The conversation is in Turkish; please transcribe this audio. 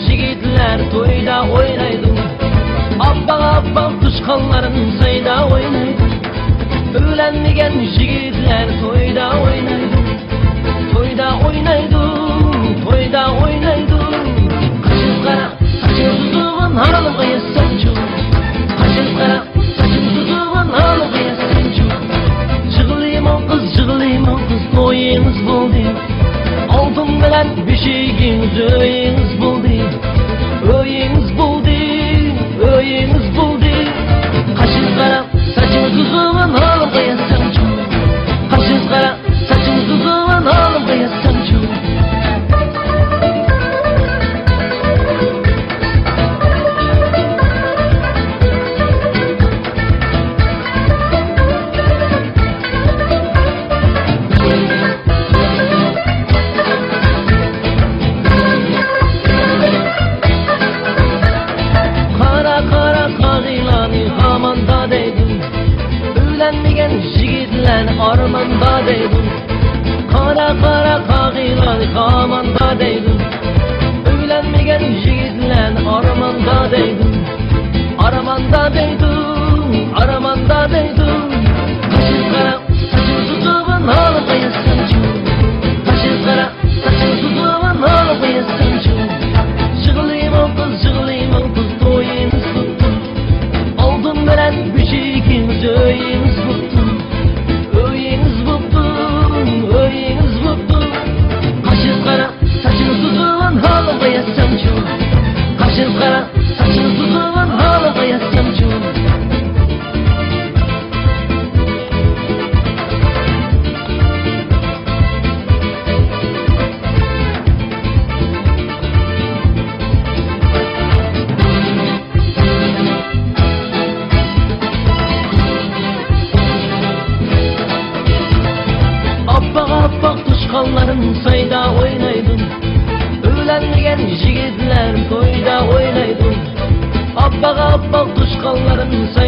yigitler toyda oynaydı. Abbaq abbaq tuşqanların sayda oynaydı. Öğlenmegen yigitler toyda oynaydı. Toyda oynaydı, toyda oynaydı. Kaşın qara, saçın tutuğun halıqa yassançu. Kaşın qara, saçın tutuğun halıqa yassançu. Jığılayım o kız, toyunuz buldu. Altın bilen beşiğiniz öyünüz buldu. Öyünüz buldu, öyünüz buldu. Kaşın qara, saçın tutuğun halıqa yassançu. Kaşın qara, saçın tutuğun halıqa yassançu. Hamanda deydin, öğlenmegen yigitler armanda deydin. Kara kara kağılan hamanda deydin, öğlenmegen yigitler armanda deydin. Armanda deydin, armanda deydin. Kaşın qara, saçın tutuğun halıqa yassançu. Kaşın qara, saçın tutuğun halıqa yassançu. Jığılayım o kız, toyunuz tuttu. Altın bilen beşiğiniz öyünüz buldu. Öyünüz buldu, öyünüz buldu. Kaşın qara, saçın tutuğun halıqa yassançu. Kaşın qara, saçın tutuğun halıqa yassançu. Abbaq tuşqanların sayda oynaydın. Öğlenmegen yigitler toyda oynaydı. Abbaq tuşqanların sayda